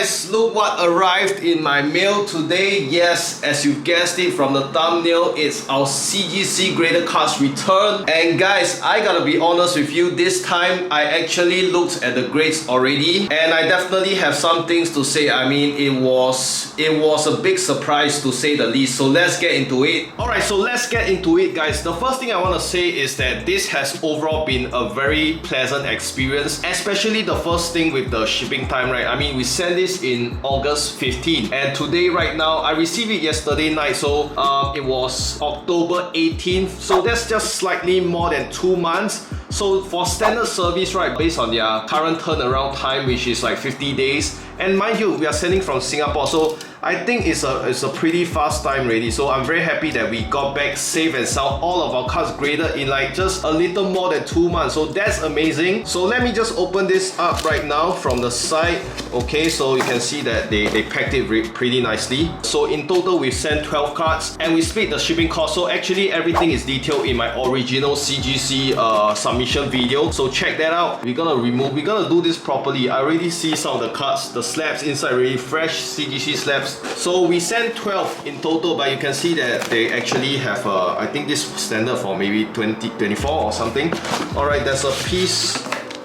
guys, look what arrived in my mail today. Yes, as you guessed it from the thumbnail, it's our CGC graded cards return. And guys, I gotta be honest with you, this time I actually looked at the grades already, and I definitely have some things to say. I mean, it was a big surprise to say the least. So let's get into it. Alright, so let's get into it, guys. The first thing I want to say is that this has overall been a very pleasant experience, especially the first thing with the shipping time, right? I mean, we sent this in August 15, and today right now I received it yesterday night, so it was October 18th, so that's just slightly more than 2 months. So for standard service, right, based on their current turnaround time, which is like 50 days, and mind you, we are sending from Singapore, so I think it's a pretty fast time already. So I'm very happy that we got back safe and sound, all of our cards graded in like just a little more than 2 months. So that's amazing. So let me just open this up right now from the side. Okay, so you can see that they packed it pretty nicely. So in total, we sent 12 cards and we split the shipping cost. So actually everything is detailed in my original CGC submission video. So check that out. We're gonna do this properly. I already see some of the cards, the slabs inside really fresh CGC slabs. So we sent 12 in total, but you can see that they actually have I think this standard for maybe 24 or something. Alright, there's a piece.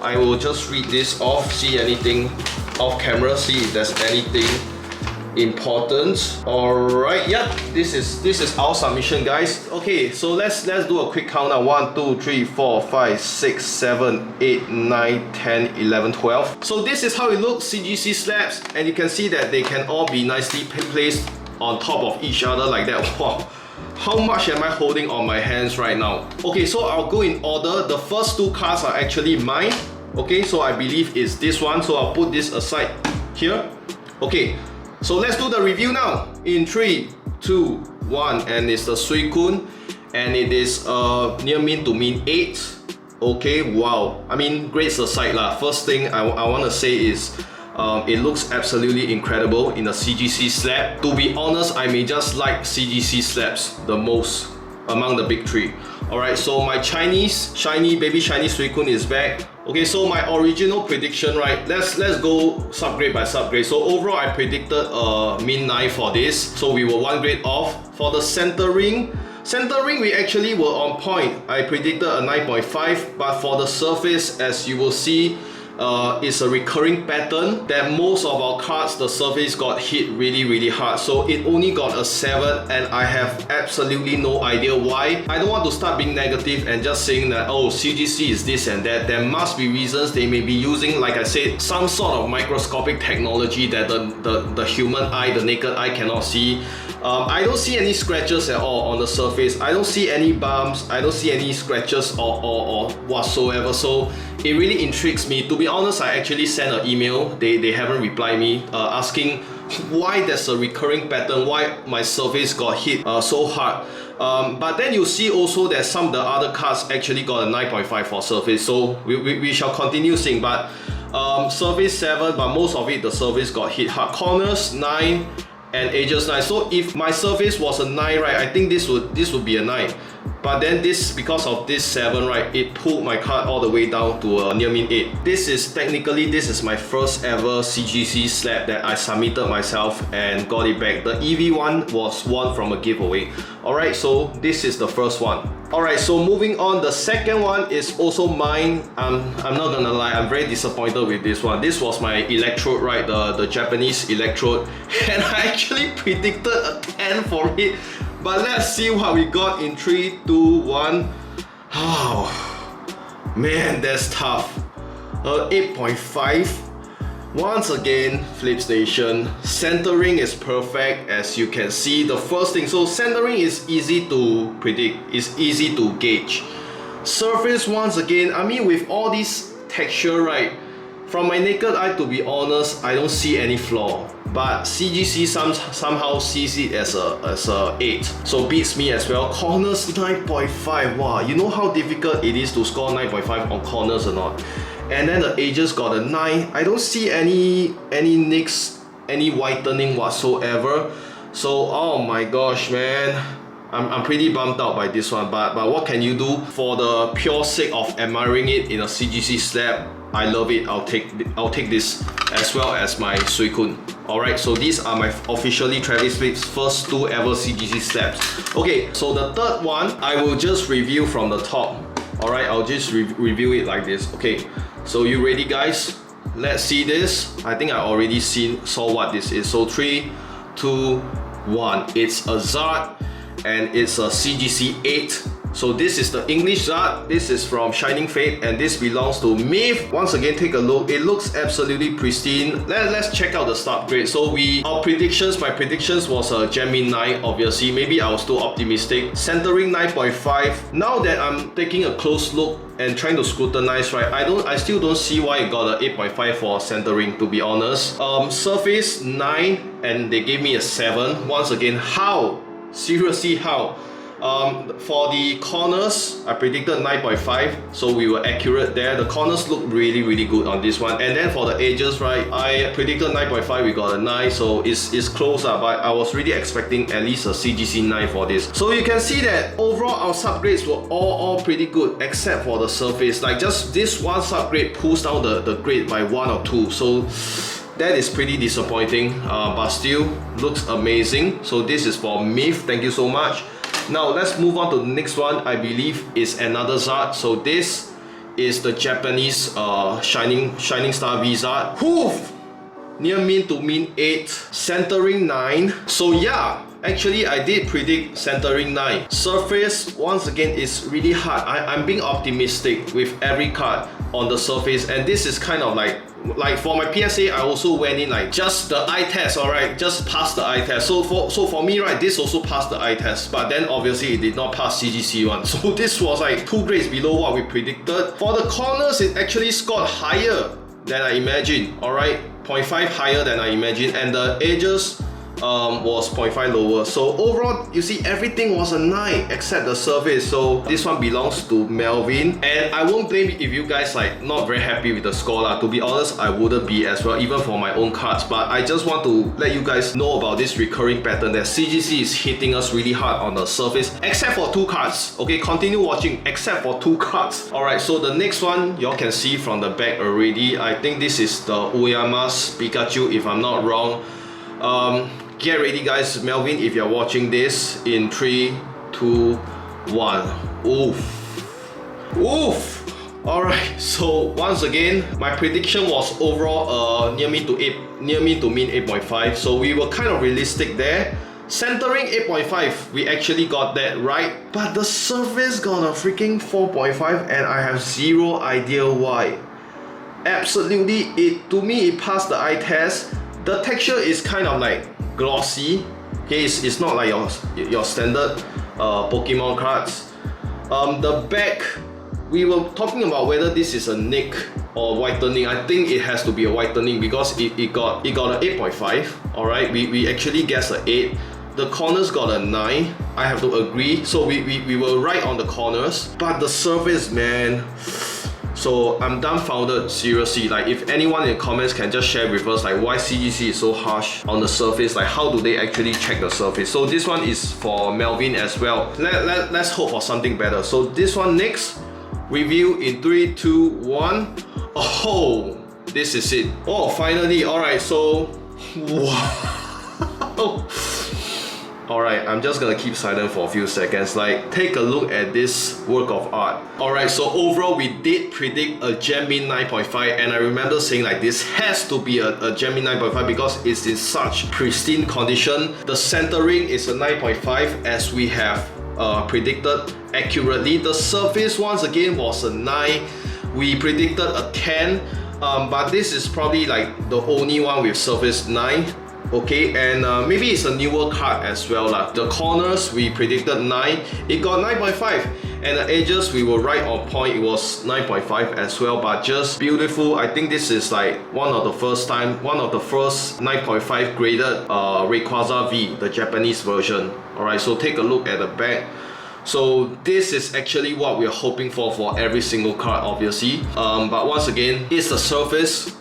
I will just read this off, see anything off camera, see if there's anything important. Alright, yep, this is our submission, guys. Okay, so let's do a quick countdown. 1 2 3 4 5 6 7 8 9 10 11 12. So this is how it looks, CGC slabs, and you can see that they can all be nicely placed on top of each other like that. Wow, how much am I holding on my hands right now? Okay, so I'll go in order. The first 2 cards are actually mine. Okay, so I believe it's this one, so I'll put this aside here. Okay, so let's do the review now. In 3, 2, 1, and it's the Suicune, and it is near min to min 8. Okay, wow. I mean, grades aside lah. First thing I want to say is it looks absolutely incredible in a CGC slab. To be honest, I may just like CGC slabs the most among the big 3. Alright, so my baby shiny Suicune is back. Okay, so my original prediction, right? Let's go subgrade by subgrade. So overall, I predicted min 9 for this. So we were 1 grade off. For the centering, we actually were on point. I predicted a 9.5, but for the surface, as you will see, it's a recurring pattern that most of our cards, the surface got hit really hard. So it only got a 7, and I have absolutely no idea why. I don't want to start being negative and just saying that, oh, CGC is this and that. There must be reasons. They may be using, like I said, some sort of microscopic technology that the human eye, the naked eye cannot see. I don't see any scratches at all on the surface. I don't see any bumps. I don't see any scratches or whatsoever. So it really intrigues me. To be honest, I actually sent an email. They haven't replied me asking why there's a recurring pattern, why my surface got hit so hard. But then you see also that some of the other cards actually got a 9.5 for surface. So we shall continue seeing. But surface 7, but most of it the surface got hit hard. Corners 9. And edges 9. So if my surface was a 9, right, I think this would be a 9. But then this, because of this 7, right, it pulled my card all the way down to near min 8. This is my first ever CGC slab that I submitted myself and got it back. The EV one was won from a giveaway. Alright, so this is the first one. Alright, so moving on, the second one is also mine. I'm not gonna lie, I'm very disappointed with this one. This was my electrode, right, the Japanese electrode, and I actually predicted a 10 for it. But let's see what we got in 3, 2, 1. Oh, man, that's tough. 8.5. Once again, flip station. Centering is perfect, as you can see. The first thing, so centering is easy to predict, it's easy to gauge. Surface, once again, I mean, with all this texture, right, from my naked eye, to be honest, I don't see any flaw. But CGC somehow sees it as a 8, so beats me as well. Corners 9.5. Wow, you know how difficult it is to score 9.5 on corners or not? And then the edges got a 9. I don't see any nicks, any whitening whatsoever. So oh my gosh, man, I'm pretty bummed out by this one, but what can you do? For the pure sake of admiring it in a CGC slab, I love it. I'll take this as well as my Suicune. Alright, so these are my officially Travis Flips first 2 ever CGC slabs. Okay, so the third one, I will just review from the top. Alright, I'll just review it like this. Okay, so you ready guys? Let's see this. I think I already saw what this is. So 3, 2, 1. It's a Zard and it's a CGC 8. So this is the English Zard, this is from Shining Fate, and this belongs to Myth. Once again, take a look. It looks absolutely pristine. Let's check out the start grade. So my predictions was a Gemini 9, obviously. Maybe I was too optimistic. Centering 9.5. Now that I'm taking a close look and trying to scrutinize, right, I still don't see why it got a 8.5 for centering, to be honest. Surface 9, and they gave me a 7. Once again, how? Seriously, how? For the corners, I predicted 9.5, so we were accurate there. The corners look really good on this one. And then for the edges, right, I predicted 9.5, we got a 9, so it's close, but I was really expecting at least a CGC 9 for this. So you can see that overall our subgrades were all pretty good, except for the surface. Like just this one subgrade pulls down the grade by 1 or 2. So that is pretty disappointing, but still looks amazing. So this is for Myth, thank you so much. Now let's move on to the next one. I believe is another Zard. So this is the Japanese Shining Star V Zard. Poof! Near min to min 8, centering 9. So yeah, actually I did predict centering 9. Surface, once again, is really hard. I'm being optimistic with every card on the surface, and this is kind of like for my PSA, I also went in like just the eye test, alright, just pass the eye test. So for me, right, this also passed the eye test, but then obviously it did not pass CGC one. So this was like 2 grades below what we predicted. For the corners, it actually scored higher than I imagined, alright, 0.5 higher than I imagined, and the edges was 0.5 lower. So overall, you see, everything was a 9 except the surface. So this one belongs to Melvyn, and I won't blame if you guys like not very happy with the score lah. To be honest, I wouldn't be as well, even for my own cards. But I just want to let you guys know about this recurring pattern that CGC is hitting us really hard on the surface, except for 2 cards. Okay, continue watching, except for 2 cards. Alright, so the next one, y'all can see from the back already. I think this is the Oyama's Pikachu, if I'm not wrong. Get ready guys, Melvyn, if you're watching this, in 3, 2, 1. Oof. Alright, so once again, my prediction was overall near min to min 8.5. So we were kind of realistic there. Centering 8.5, we actually got that right. But the surface got a freaking 4.5, and I have zero idea why. Absolutely, to me it passed the eye test. The texture is kind of like glossy. Okay, it's not like your standard Pokemon cards. The back, we were talking about whether this is a nick or whitening. I think it has to be a whitening because it got an 8.5. Alright, we actually guessed an 8. The corners got a 9. I have to agree. So we were right on the corners, but the surface, man. So I'm dumbfounded, seriously. Like, if anyone in the comments can just share with us like why CGC is so harsh on the surface, like how do they actually check the surface. So this one is for Melvyn as well. Let's hope for something better. So this one next, review in 3, 2, 1. Oh, this is it. Oh, finally. Alright, so wow. Alright, I'm just gonna keep silent for a few seconds. Like, take a look at this work of art. Alright, so overall we did predict a Gemini 9.5, and I remember saying like this has to be a Gemini 9.5 because it's in such pristine condition. The centering is a 9.5 as we have predicted accurately. The surface once again was a 9. We predicted a 10, but this is probably like the only one with surface 9. Okay, and maybe it's a newer card as well lah. The corners we predicted 9, it got 9.5, and the edges we were right on point, it was 9.5 as well, but just beautiful. I think this is like one of the first 9.5 graded Rayquaza V, the Japanese version. Alright, so take a look at the back. So this is actually what we're hoping for every single card, obviously. But once again, it's the surface.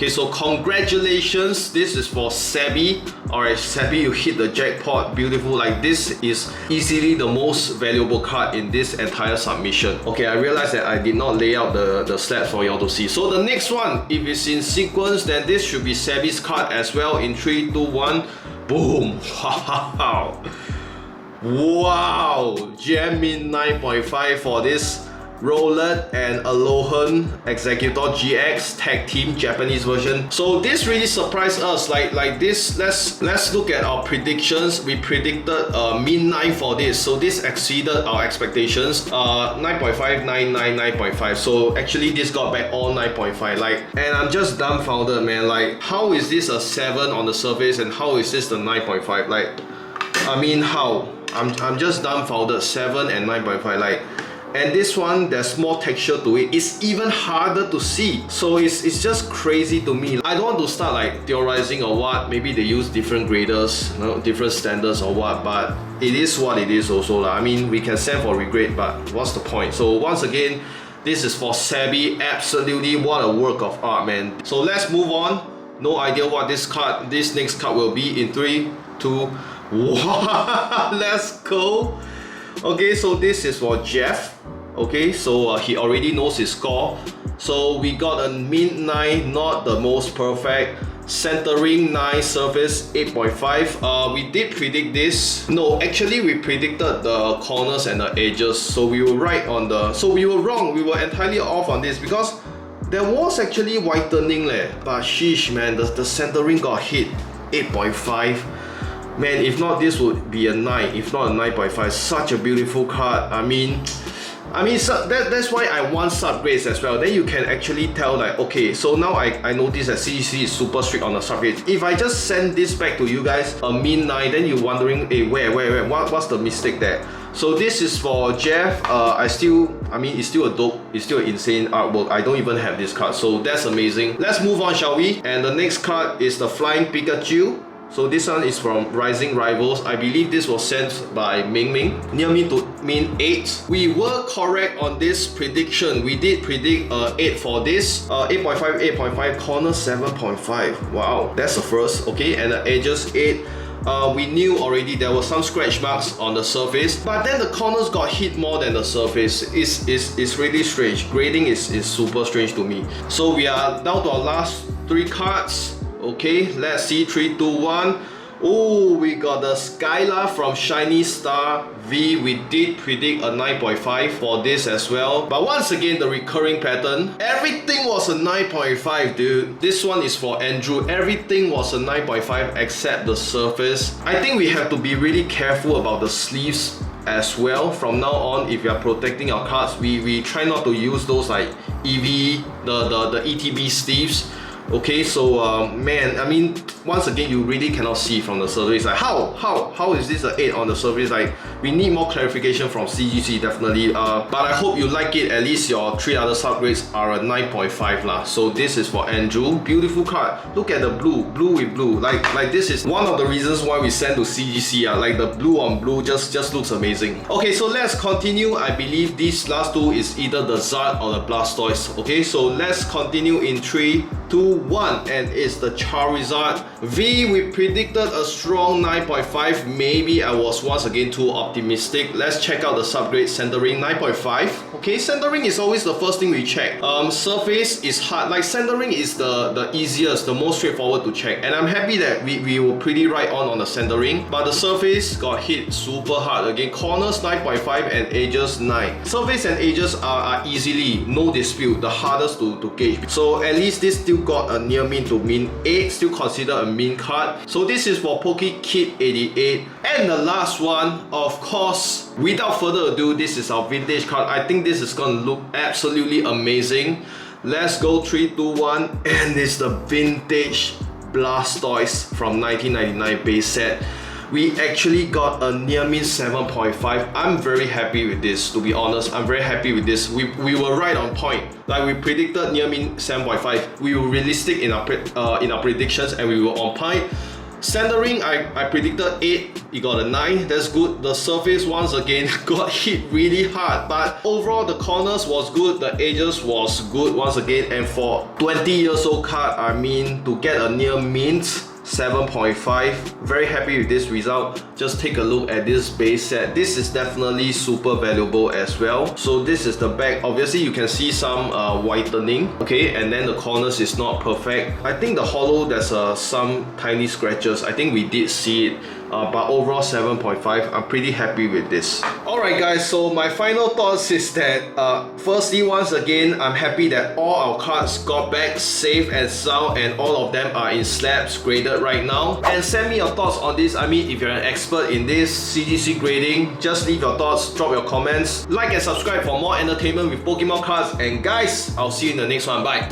Okay, so congratulations, this is for Sabby. Alright, Sabby, you hit the jackpot, beautiful. Like, this is easily the most valuable card in this entire submission. Okay, I realized that I did not lay out the slabs for y'all to see. So the next one, if it's in sequence, then this should be Sabby's card as well. In 3, 2, 1, boom. Wow. Wow, Jamin 9.5 for this Roland and Alohan Executor GX Tag Team Japanese version. So this really surprised us. Like this, let's look at our predictions. We predicted min 9 for this, so this exceeded our expectations. 9.5, 9, 9, 9.5. So actually this got back all 9.5. Like, and I'm just dumbfounded, man. Like, how is this a 7 on the surface and how is this the 9.5? Like, I mean, how? I'm just dumbfounded. 7 and 9.5. Like, and this one, there's more texture to it. It's even harder to see. So it's just crazy to me. I don't want to start like theorizing or what. Maybe they use different graders, you know, different standards or what. But it is what it is also. I mean, we can send for regret, but what's the point? So once again, this is for Sabby. Absolutely, what a work of art, man. So let's move on. No idea what this next card will be in 3, 2, 1. Let's go. Okay, so this is for Jeff. Okay, so he already knows his score. So we got a min 9, not the most perfect. Centering 9, surface 8.5. We did predict this. No, actually we predicted the corners and the edges. So we were right on the... So we were wrong. We were entirely off on this because there was actually whitening leh. But sheesh, man, the centering got hit. 8.5. Man, if not, this would be a 9, if not a 9.5. Such a beautiful card. I mean, so that's why I want subgrades as well. Then you can actually tell like, okay, so now I notice that CGC is super strict on the subgrades. If I just send this back to you guys, a min 9, then you're wondering, hey, where, what's the mistake there? So this is for Jeff. It's still a dope, it's still an insane artwork. I don't even have this card, so that's amazing. Let's move on, shall we? And the next card is the Flying Pikachu. So this one is from Rising Rivals. I believe this was sent by Ming near me to min 8. We were correct on this prediction. We did predict 8 for this. 8.5, 8.5, corner 7.5. Wow, that's the first. Okay, and the edges 8. We knew already there were some scratch marks on the surface, but then the corners got hit more than the surface. It's really strange. Grading is super strange to me. So we are down to our last 3 cards. Okay, let's see. 3, 2, 1. Oh, we got the Skylar from Shiny Star V. We did predict a 9.5 for this as well. But once again, the recurring pattern. Everything was a 9.5, dude. This one is for Andrew. Everything was a 9.5 except the surface. I think we have to be really careful about the sleeves as well. From now on, if you are protecting our cards, we try not to use those like EV, the ETB sleeves. Okay, so man, I mean, once again, you really cannot see from the surface. Like, how is this an 8 on the surface? Like, we need more clarification from CGC, definitely. But I hope you like it. At least your 3 other subgrades are a 9.5 lah. So this is for Andrew. Beautiful card. Look at the blue with blue. Like this is one of the reasons why we send to CGC. Like the blue on blue just looks amazing. Okay, so let's continue. I believe these last 2 is either the Zard or the Blastoise. Okay, so let's continue in 3, 2, 1, and it's the Charizard V. We predicted a strong 9.5. Maybe I was once again too optimistic. Let's check out the subgrade. Centering 9.5. Okay, centering is always the first thing we check. Surface is hard. Like, centering is the easiest, the most straightforward to check, and I'm happy that we were pretty right on the centering. But the surface got hit super hard. Again, corners 9.5 and edges 9. Surface and edges are easily, no dispute, the hardest to gauge. So at least this still got a near min to min 8, still considered a min card. So this is for PokeKid88. And the last one, of course, without further ado, this is our vintage card. I think this is gonna look absolutely amazing. Let's go. 3, 2, 1, and it's the vintage Blastoise from 1999 base set. We actually got a near min 7.5. I'm very happy with this, to be honest. I'm very happy with this. We were right on point. Like, we predicted near min 7.5. We were realistic in our predictions and we were on point. Centering, I predicted 8, you got a 9, that's good. The surface once again got hit really hard, but overall the corners was good, the edges was good once again, and for 20 years old card, I mean, to get a near mint 7.5, very happy with this result. Just take a look at this base set. This is definitely super valuable as well. So this is the back. Obviously you can see some whitening, okay, and then the corners is not perfect. I think the hollow, there's some tiny scratches. I think we did see it. But overall 7.5, I'm pretty happy with this. Alright guys, so my final thoughts is that firstly, once again, I'm happy that all our cards got back safe and sound, and all of them are in slabs graded right now. And send me your thoughts on this. I mean, if you're an expert in this CGC grading, just leave your thoughts, drop your comments, like and subscribe for more entertainment with Pokemon cards. And guys, I'll see you in the next one. Bye.